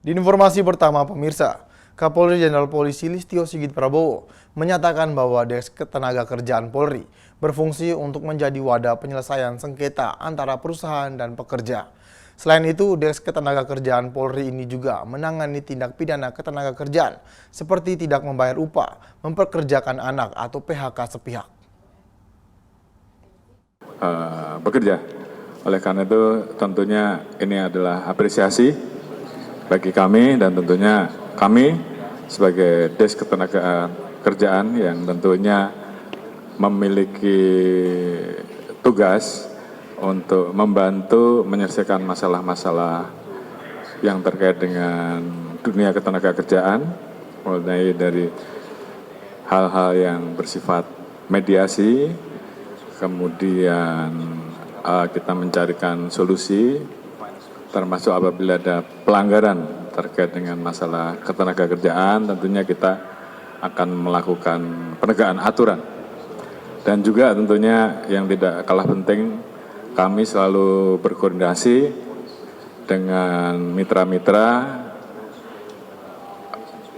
Di informasi pertama pemirsa, Kapolri Jenderal Polisi Listio Sigit Prabowo menyatakan bahwa Desk Ketenagakerjaan Polri berfungsi untuk menjadi wadah penyelesaian sengketa antara perusahaan dan pekerja. Selain itu, Desk Ketenagakerjaan Polri ini juga menangani tindak pidana ketenagakerjaan seperti tidak membayar upah, memperkerjakan anak atau PHK sepihak. Bekerja. Oleh karena itu tentunya ini adalah apresiasi bagi kami dan tentunya kami sebagai Desk Ketenagakerjaan yang tentunya memiliki tugas untuk membantu menyelesaikan masalah-masalah yang terkait dengan dunia ketenagakerjaan, mulai dari hal-hal yang bersifat mediasi, kemudian kita mencarikan solusi, termasuk apabila ada pelanggaran terkait dengan masalah ketenagakerjaan, tentunya kita akan melakukan penegakan aturan. Dan juga tentunya yang tidak kalah penting, kami selalu berkoordinasi dengan mitra-mitra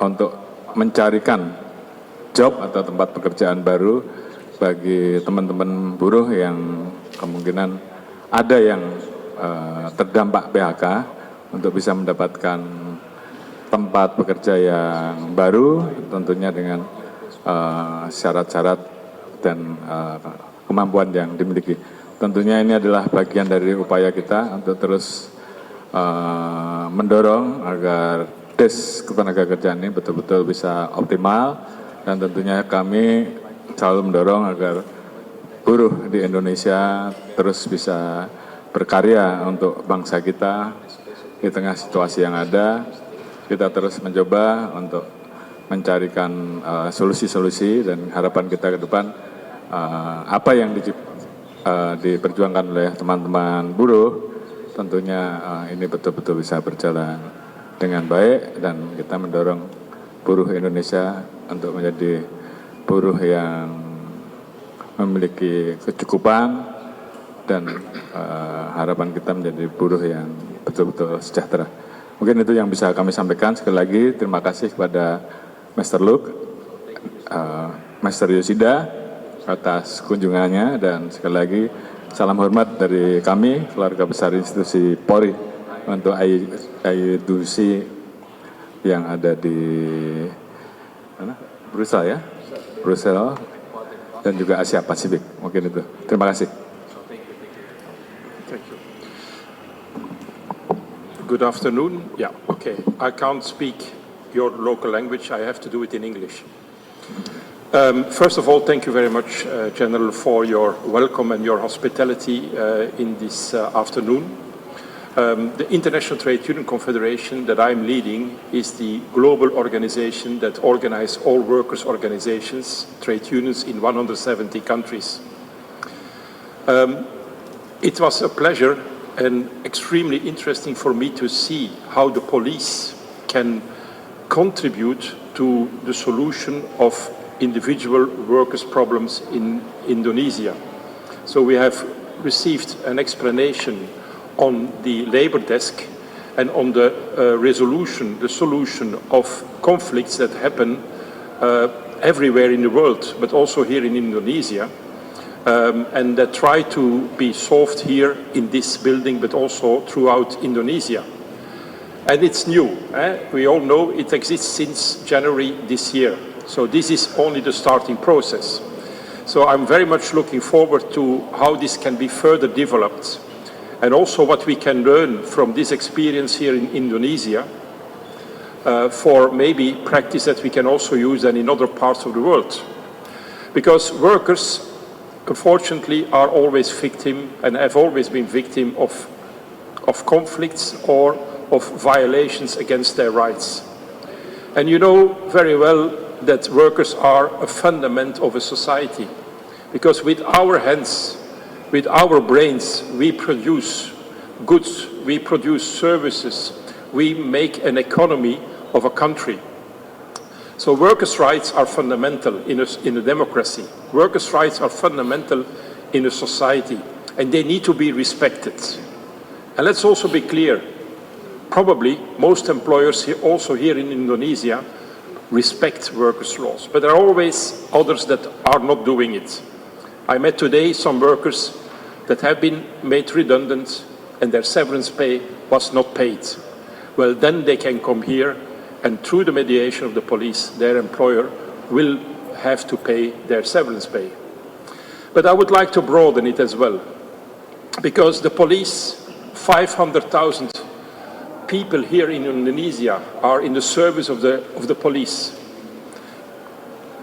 untuk mencarikan job atau tempat pekerjaan baru bagi teman-teman buruh yang kemungkinan ada yang terdampak PHK untuk bisa mendapatkan tempat bekerja yang baru, tentunya dengan syarat-syarat dan kemampuan yang dimiliki. Tentunya ini adalah bagian dari upaya kita untuk terus mendorong agar Desk Ketenagakerjaan ini betul-betul bisa optimal, dan tentunya kami selalu mendorong agar buruh di Indonesia terus bisa berkarya untuk bangsa kita di tengah situasi yang ada. Kita terus mencoba untuk mencarikan solusi-solusi, dan harapan kita ke depan apa yang diperjuangkan oleh teman-teman buruh tentunya ini betul-betul bisa berjalan dengan baik, dan kita mendorong buruh Indonesia untuk menjadi buruh yang memiliki kecukupan, dan harapan kita menjadi buruh yang betul-betul sejahtera. Mungkin itu yang bisa kami sampaikan. Sekali lagi terima kasih kepada Mr. Luke, Mr. Yoshida atas kunjungannya, dan sekali lagi salam hormat dari kami, keluarga besar institusi Polri, untuk institusi yang ada di Brussels, Brussels, dan juga Asia Pasifik. Mungkin itu. Terima kasih. Good afternoon. Yeah, okay. I can't speak your local language. I have to do it in English. First of all, thank you very much, General, for your welcome and your hospitality in this afternoon. The International Trade Union Confederation that I'm leading is the global organization that organizes all workers' organizations, trade unions in 170 countries. It was a pleasure and extremely interesting for me to see how the police can contribute to the solution of individual workers' problems in Indonesia. So we have received an explanation on the labor desk and on the resolution, the solution of conflicts that happen everywhere in the world, but also here in Indonesia. And that try to be solved here in this building, but also throughout Indonesia. And it's new. We all know it exists since January this year. So this is only the starting process. So I'm very much looking forward to how this can be further developed, and also what we can learn from this experience here in Indonesia for maybe practice that we can also use then in other parts of the world. Because workers, unfortunately, are always victim and have always been victim of conflicts or of violations against their rights. And you know very well that workers are a fundament of a society, because with our hands, with our brains, we produce goods, we produce services, we make an economy of a country. So workers' rights are fundamental in a democracy. Workers' rights are fundamental in a society, and they need to be respected. And let's also be clear, probably most employers also here in Indonesia respect workers' laws, but there are always others that are not doing it. I met today some workers that have been made redundant and their severance pay was not paid. Well, then they can come here and through the mediation of the police, their employer will have to pay their severance pay. But I would like to broaden it as well, because the police, 500,000 people here in Indonesia are in the service of the police.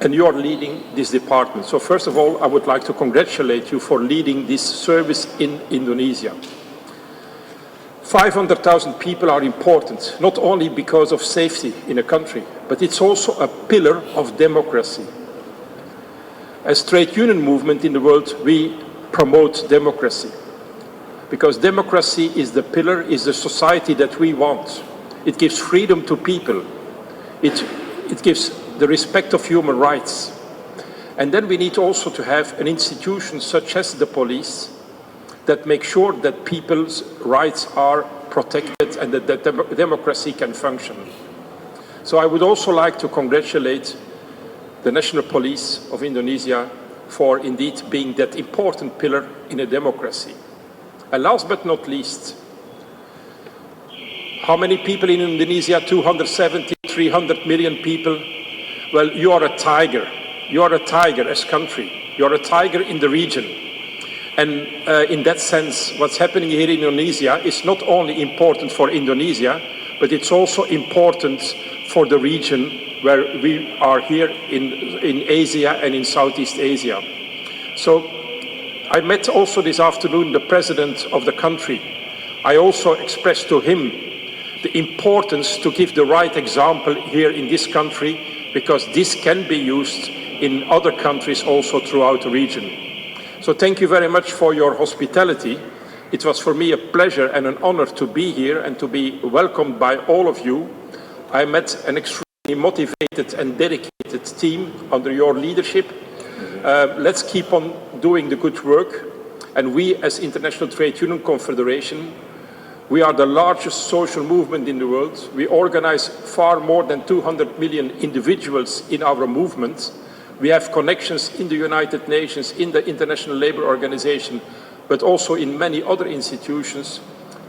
And you are leading this department. So first of all, I would like to congratulate you for leading this service in Indonesia. 500,000 people are important, not only because of safety in a country, but it's also a pillar of democracy. As trade union movement in the world, we promote democracy. Because democracy is the pillar, is the society that we want. It gives freedom to people. It gives the respect of human rights. And then we need also to have an institution such as the police that make sure that people's rights are protected and that democracy can function. So I would also like to congratulate the National Police of Indonesia for indeed being that important pillar in a democracy. And last but not least, how many people in Indonesia? 270, 300 million people. Well, you are a tiger. You are a tiger as country. You are a tiger in the region. And in that sense, what's happening here in Indonesia is not only important for Indonesia, but it's also important for the region where we are here in Asia and in Southeast Asia. So I met also this afternoon the president of the country. I also expressed to him the importance to give the right example here in this country, because this can be used in other countries also throughout the region. So thank you very much for your hospitality. It was for me a pleasure and an honor to be here and to be welcomed by all of you. I met an extremely motivated and dedicated team under your leadership. Let's keep on doing the good work. And we as International Trade Union Confederation, we are the largest social movement in the world. We organize far more than 200 million individuals in our movement. We have connections in the United Nations, in the International Labour Organization, but also in many other institutions.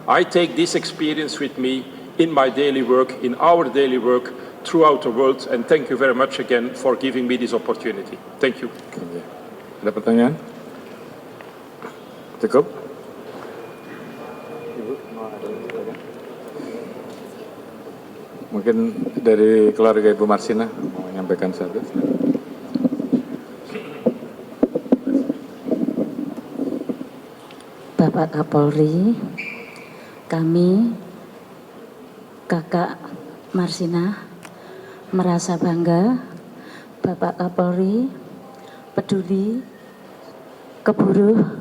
I take this experience with me in my daily work, in our daily work throughout the world, and thank you very much again for giving me this opportunity. Thank you. Ada pertanyaan? Cukup? Mungkin dari keluarga Ibu Marsina mau menyampaikan satu. Bapak Kapolri, kami, Kakak Marsina, merasa bangga Bapak Kapolri peduli ke buruh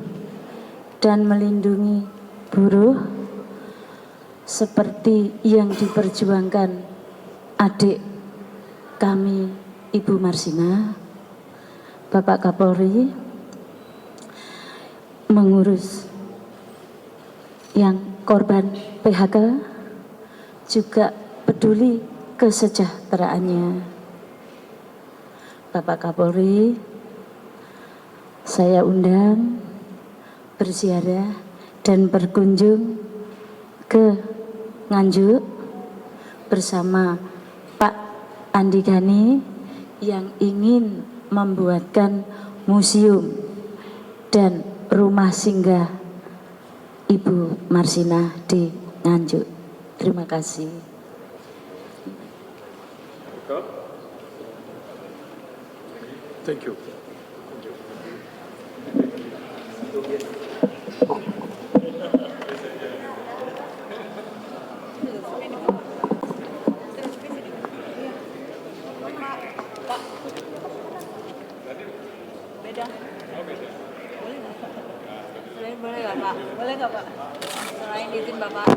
dan melindungi buruh seperti yang diperjuangkan adik kami, Ibu Marsina. Bapak Kapolri mengurus yang korban PHK, juga peduli kesejahteraannya. Bapak Kapolri, saya undang berziarah dan berkunjung ke Nganjuk bersama Pak Andi Gani yang ingin membuatkan museum dan rumah singgah Ibu Marsina di Nganjuk. Terima kasih. Thank you. Beda. Boleh nggak Pak? Boleh nggak Pak? Selain izin Bapak.